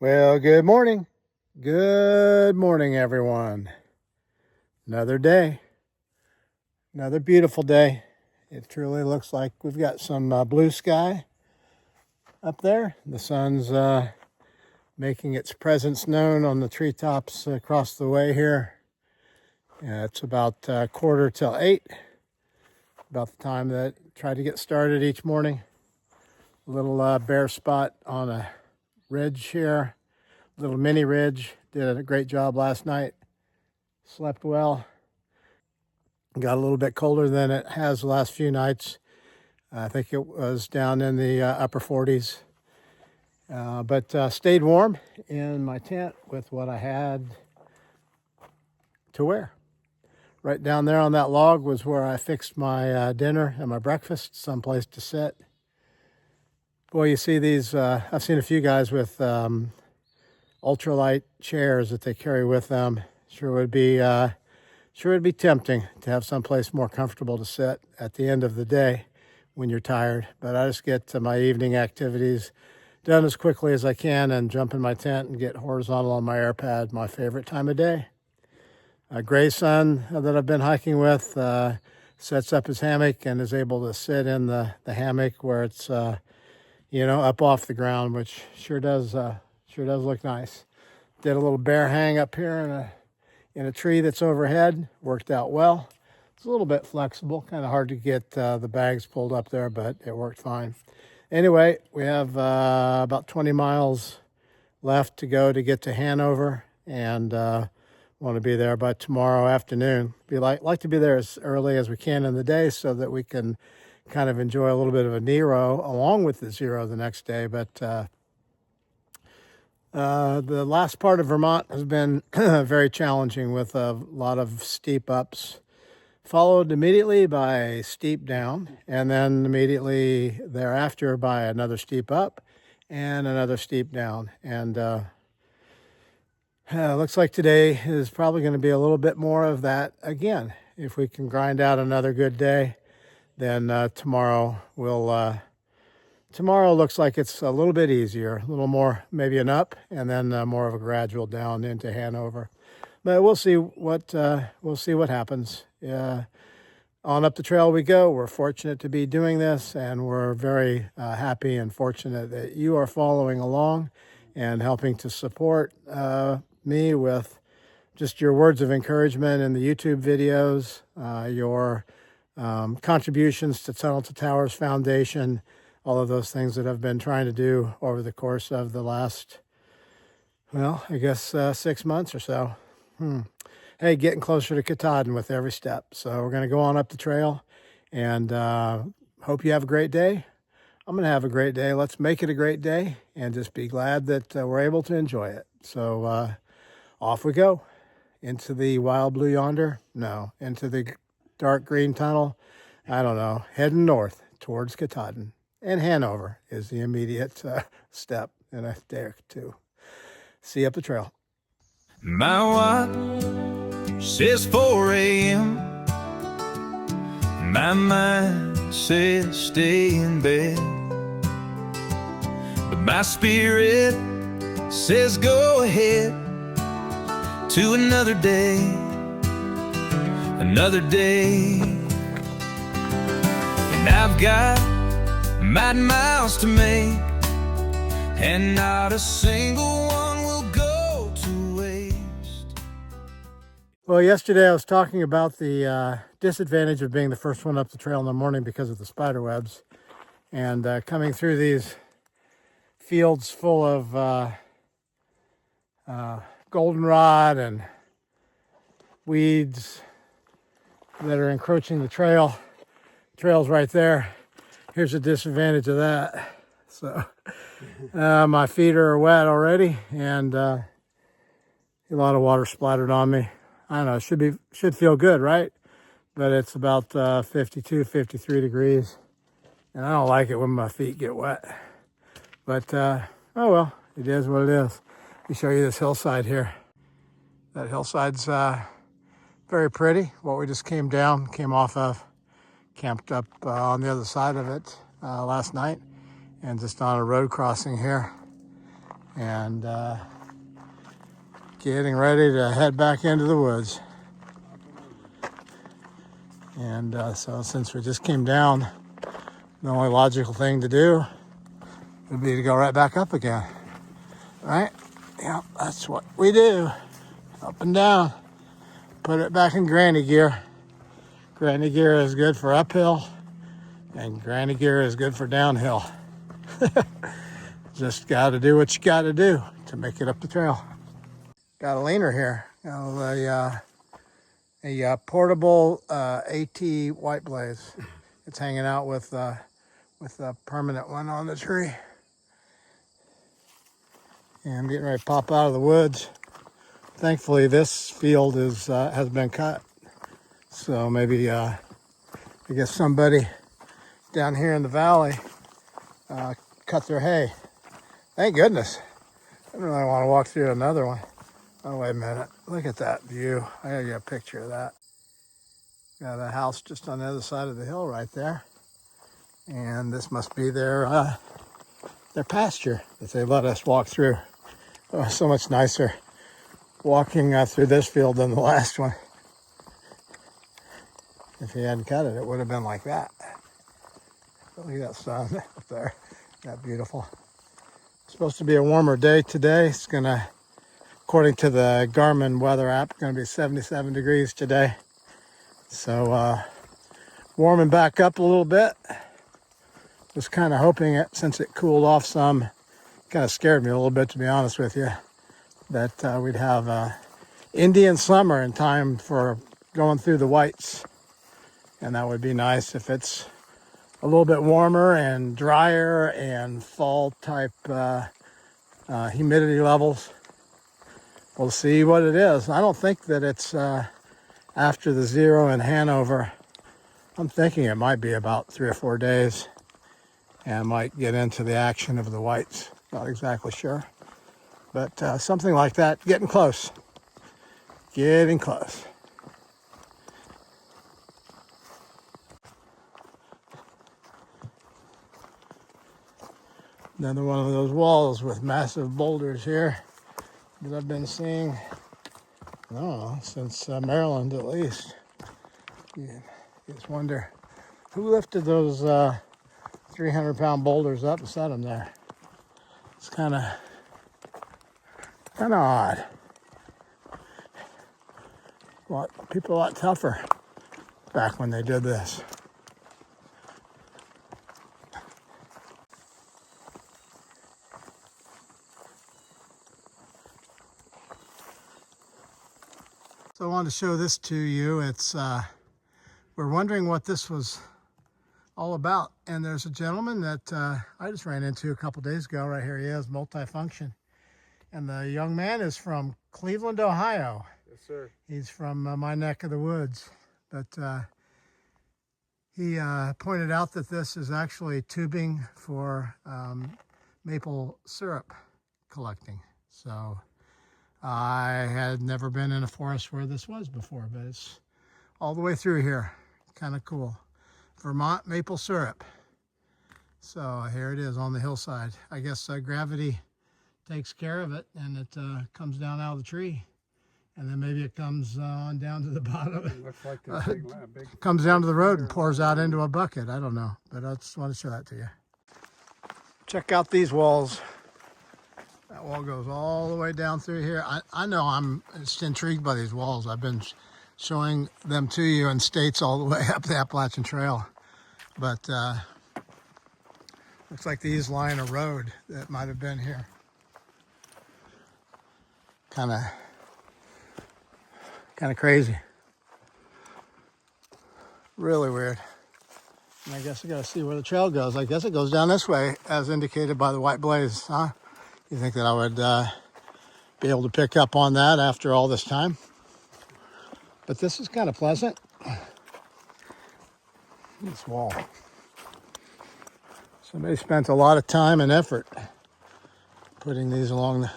Well, good morning. Good morning, everyone. Another day, another beautiful day. It truly looks like we've got some blue sky up there. The sun's making its presence known on the treetops across the way here. It's about 7:45, about the time that I try to get started each morning. A little bare spot on a ridge here. Little mini ridge. Did a great job last night. Slept well. Got a little bit colder than it has the last few nights. I think it was down in the upper 40s. But stayed warm in my tent with what I had to wear. Right down there on that log was where I fixed my dinner and my breakfast, someplace to sit. Boy, you see these, I've seen a few guys with ultralight chairs that they carry with them. Sure would be tempting to have someplace more comfortable to sit at the end of the day when you're tired. But I just get to my evening activities done as quickly as I can and jump in my tent and get horizontal on my air pad, my favorite time of day. Grayson that I've been hiking with sets up his hammock and is able to sit in the hammock where it's up off the ground, which sure does look nice. Did a little bear hang up here in a tree that's overhead. Worked out well. It's a little bit flexible, kind of hard to get the bags pulled up there, but it worked fine. Anyway, we have about 20 miles left to go to get to Hanover, and want to be there by tomorrow afternoon. Like to be there as early as we can in the day so that we can kind of enjoy a little bit of a Nero along with the zero the next day. But the last part of Vermont has been very challenging with a lot of steep ups, followed immediately by a steep down, and then immediately thereafter by another steep up and another steep down. And looks like today is probably going to be a little bit more of that again. If we can grind out another good day, then tomorrow looks like it's a little bit easier, a little more, maybe an up, and then more of a gradual down into Hanover. But we'll see what happens. On up the trail we go. We're fortunate to be doing this, and we're very happy and fortunate that you are following along and helping to support me with just your words of encouragement in the YouTube videos, your contributions to Tunnel to Towers Foundation, all of those things that I've been trying to do over the course of the last, 6 months or so. Hey, getting closer to Katahdin with every step. So we're going to go on up the trail, and hope you have a great day. I'm going to have a great day. Let's make it a great day and just be glad that we're able to enjoy it. So off we go into the wild blue yonder. No, into the dark green tunnel. I don't know. Heading north towards Katahdin. And Hanover is the immediate step in a day or two. See you up the trail. My watch says 4 a.m. My mind says stay in bed, but my spirit says go ahead to another day, another day. And I've got miles to make, and not a single one will go to waste. Well, yesterday I was talking about the disadvantage of being the first one up the trail in the morning because of the spider webs, and coming through these fields full of goldenrod and weeds that are encroaching the trail. Trail's right there. Here's a disadvantage of that. So my feet are wet already, and a lot of water splattered on me. I don't know, should feel good, right? But it's about 52, 53 degrees, and I don't like it when my feet get wet. But oh well, it is what it is. Let me show you this hillside here. That hillside's very pretty. What we just came off of. Camped up on the other side of it last night, and just on a road crossing here. and getting ready to head back into the woods. And so since we just came down, the only logical thing to do would be to go right back up again, right? Yeah, that's what we do. Up and down. Put it back in granny gear. Granny gear is good for uphill, and granny gear is good for downhill. Just got to do what you got to do to make it up the trail. Got a leaner here. Got a portable AT white blaze. It's hanging out with a permanent one on the tree. And I'm getting ready to pop out of the woods. Thankfully, this field has been cut. So maybe I guess somebody down here in the valley cut their hay. Thank goodness. I don't really want to walk through another one. Oh, wait a minute. Look at that view. I gotta get a picture of that. Got a house just on the other side of the hill right there. And this must be their pasture that they let us walk through. Oh, so much nicer walking through this field than the last one. If he hadn't cut it, it would have been like that. Look at that sun up there. That beautiful. It's supposed to be a warmer day today. It's gonna, according to the Garmin weather app, gonna be 77 degrees today. So warming back up a little bit. Was kind of hoping it, since it cooled off some, kind of scared me a little bit, to be honest with you, that we'd have Indian summer in time for going through the whites. And that would be nice if it's a little bit warmer and drier and fall type humidity levels. We'll see what it is. I don't think that it's after the zero in Hanover. I'm thinking it might be about 3 or 4 days. And I might get into the action of the whites. Not exactly sure. But something like that. Getting close. Getting close. Another one of those walls with massive boulders here that I've been seeing, I don't know, since Maryland at least. You just wonder who lifted those 300-pound boulders up and set them there. It's kind of odd. People a lot tougher back when they did this. So I wanted to show this to you. It's we're wondering what this was all about. And there's a gentleman that I just ran into a couple days ago. Right here he is, multifunction. And the young man is from Cleveland, Ohio. Yes, sir. He's from my neck of the woods. But he pointed out that this is actually tubing for maple syrup collecting. So I had never been in a forest where this was before, but it's all the way through here. Kind of cool. Vermont maple syrup. So here it is on the hillside. I guess gravity takes care of it, and it comes down out of the tree. And then maybe it comes on down to the bottom. It looks like the big comes down to the road and pours out into a bucket. I don't know, but I just want to show that to you. Check out these walls. That wall goes all the way down through here. I know I'm just intrigued by these walls. I've been showing them to you in states all the way up the Appalachian Trail. But looks like these line a road that might have been here. Kind of crazy. Really weird. And I guess I gotta see where the trail goes. I guess it goes down this way, as indicated by the white blaze, huh? You think that I would be able to pick up on that after all this time? But this is kind of pleasant. This wall. Somebody spent a lot of time and effort putting these along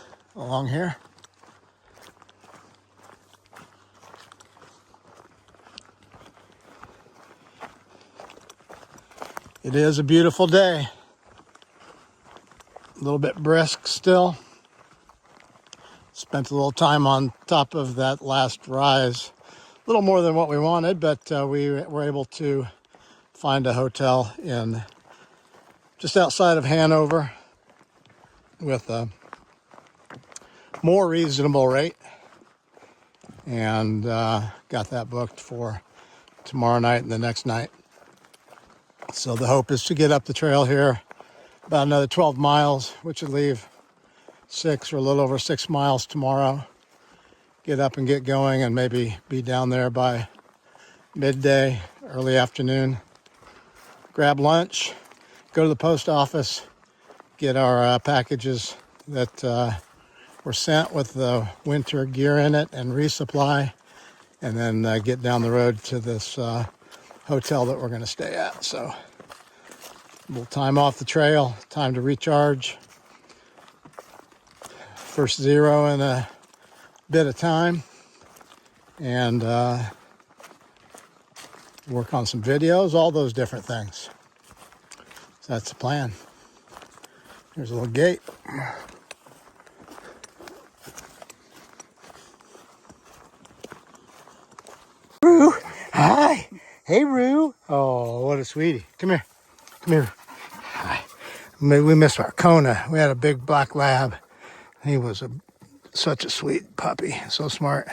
here. It is a beautiful day. A little bit brisk still. Spent a little time on top of that last rise. A little more than what we wanted, but we were able to find a hotel in just outside of Hanover with a more reasonable rate, and got that booked for tomorrow night and the next night. So the hope is to get up the trail here about another 12 miles, which would leave 6 or a little over 6 miles tomorrow. Get up and get going and maybe be down there by midday, early afternoon. Grab lunch, go to the post office, get our packages that were sent with the winter gear in it and resupply, and then get down the road to this hotel that we're going to stay at. So a little time off the trail, time to recharge. First zero in a bit of time, and work on some videos, all those different things. So that's the plan. Here's a little gate. Roo, hi. Hey, Roo. Oh, what a sweetie. Come here. Come here. Hi. We missed our Kona. We had a big black lab. He was such a sweet puppy. So smart.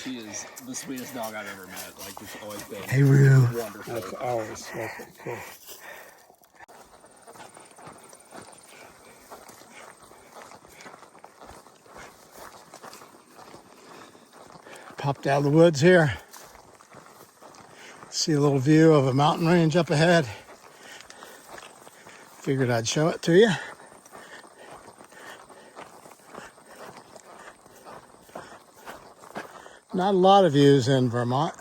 She is the sweetest dog I've ever met. Like, it's always been Hey, Roo. wonderful. That's always cool. Popped out of the woods here. See a little view of a mountain range up ahead. Figured I'd show it to you. Not a lot of views in Vermont,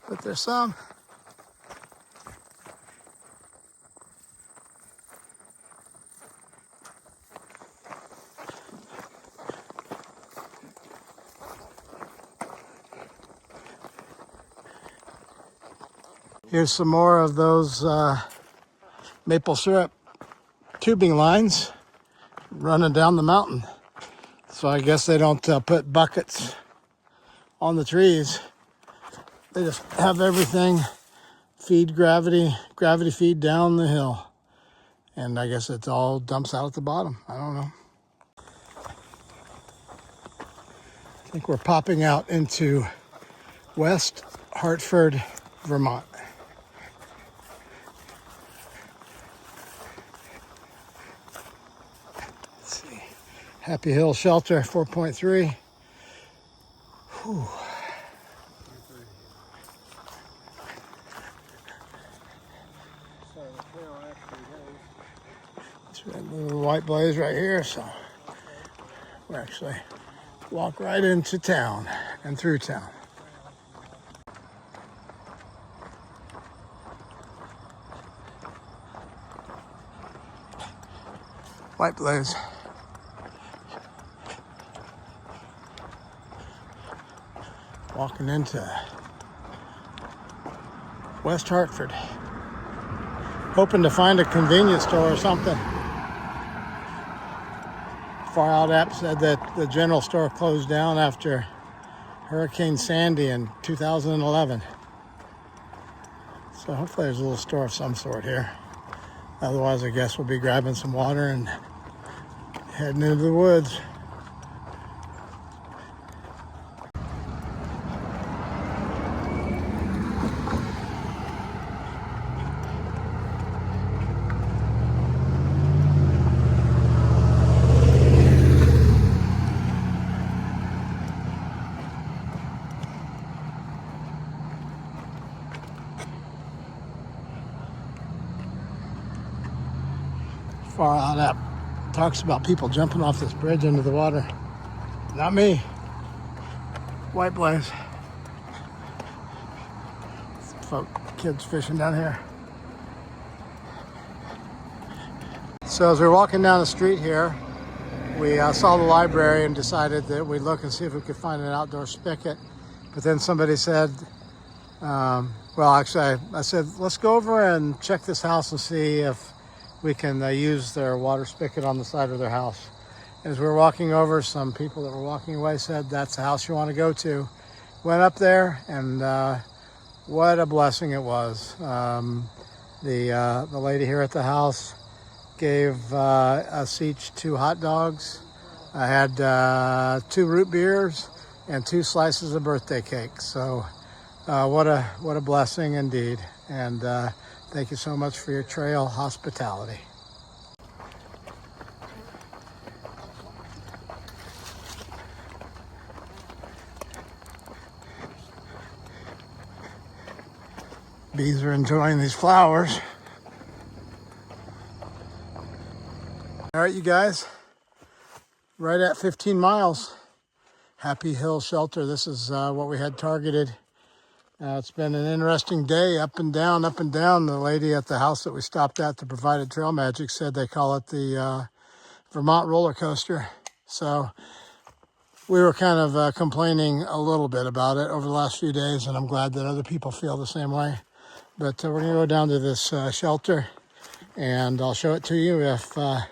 but there's some. Here's some more of those maple syrup tubing lines running down the mountain. So I guess they don't put buckets on the trees. They just have everything feed gravity feed down the hill. And I guess it all dumps out at the bottom. I don't know. I think we're popping out into West Hartford, Vermont. Let's see. Happy Hill Shelter, 4.3. Whew. It's that little white blaze right here, so we actually walk right into town and through town. White blaze. Walking into West Hartford. Hoping to find a convenience store or something. Far Out app said that the general store closed down after Hurricane Sandy in 2011. So hopefully there's a little store of some sort here. Otherwise, I guess we'll be grabbing some water and heading into the woods. Far Out app talks about people jumping off this bridge into the water. Not me. White blaze. Kids fishing down here. So as we were walking down the street here, we saw the library and decided that we'd look and see if we could find an outdoor spigot. But then somebody said, well, actually, I said, let's go over and check this house and see if we can use their water spigot on the side of their house. As we were walking over, some people that were walking away said, that's the house you want to go to. Went up there, and what a blessing it was. The lady here at the house gave us each 2 hot dogs. I had 2 root beers and 2 slices of birthday cake. So what a blessing indeed. And thank you so much for your trail hospitality. Bees are enjoying these flowers. All right, you guys, right at 15 miles, Happy Hill Shelter. This is what we had targeted. It's been an interesting day, up and down, up and down. The lady at the house that we stopped at that provided Trail Magic said they call it the Vermont roller coaster. So we were kind of complaining a little bit about it over the last few days, and I'm glad that other people feel the same way. But we're going to go down to this shelter, and I'll show it to you if the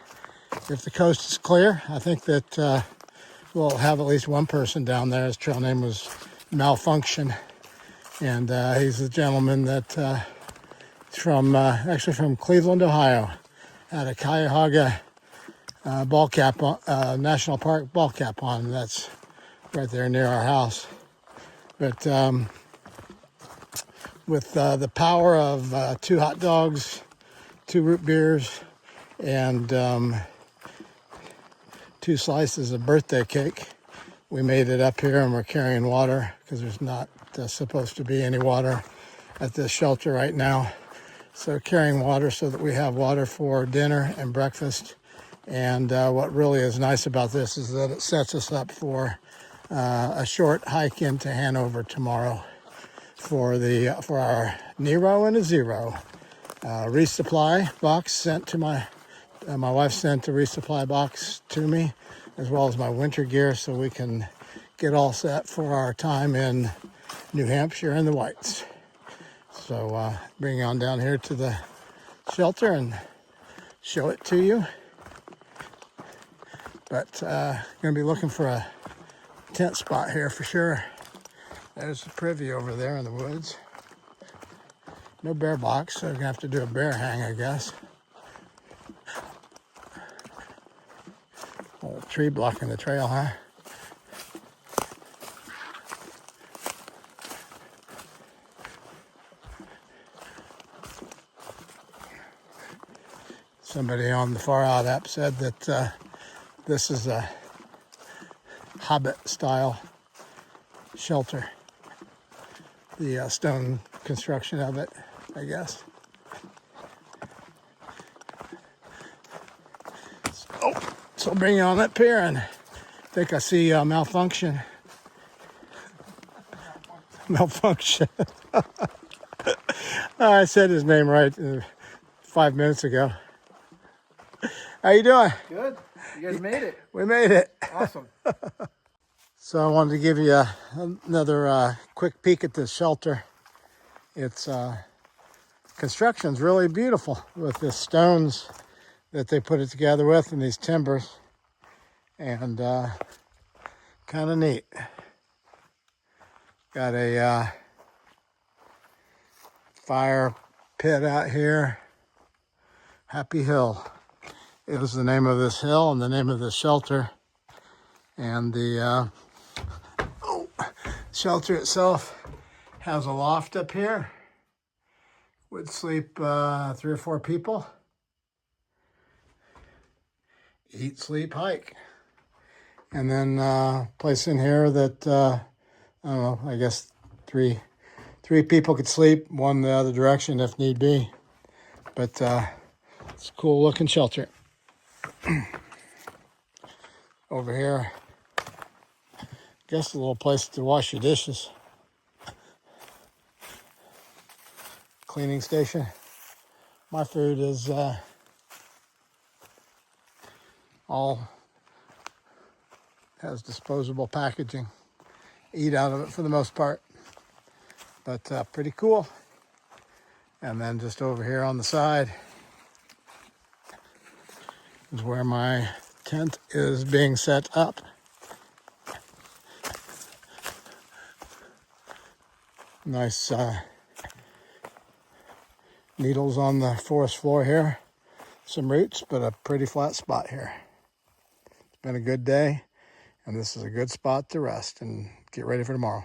coast is clear. I think that we'll have at least one person down there. His trail name was Malfunction, and he's a gentleman that actually from Cleveland, Ohio, at a Cuyahoga ball cap National Park ball cap on. That's right there near our house. But with the power of 2 hot dogs, 2 root beers, and 2 slices of birthday cake, we made it up here, and we're carrying water because there's not supposed to be any water at this shelter right now. So carrying water so that we have water for dinner and breakfast. And what really is nice about this is that it sets us up for a short hike into Hanover tomorrow for our Nero and a Zero resupply box sent to my wife sent a resupply box to me, as well as my winter gear, so we can get all set for our time in New Hampshire and the Whites. So bring on down here to the shelter and show it to you. But going to be looking for a tent spot here for sure. There's the privy over there in the woods. No bear box, so we're going to have to do a bear hang, I guess. Old tree blocking the trail, huh? Somebody on the Far Out app said that this is a Hobbit-style shelter. The stone construction of it, I guess. So bring it on up here, and I think I see Malfunction. Malfunction. I said his name right 5 minutes ago. How you doing? Good. You guys made it. We made it. Awesome. So I wanted to give you another quick peek at this shelter. It's construction's really beautiful with the stones that they put it together with and these timbers, and kind of neat. Got a fire pit out here. Happy Hill. It was the name of this hill and the name of this shelter. And the shelter itself has a loft up here. Would sleep 3 or 4 people. Eat, sleep, hike. And then place in here that, I don't know, I guess three people could sleep, one the other direction if need be. But it's a cool looking shelter. Over here, I guess a little place to wash your dishes. Cleaning station. My food is all has disposable packaging. Eat out of it for the most part, but pretty cool. And then just over here on the side is where my tent is being set up. Nice needles on the forest floor here. Some roots, but a pretty flat spot here. It's been a good day, and this is a good spot to rest and get ready for tomorrow.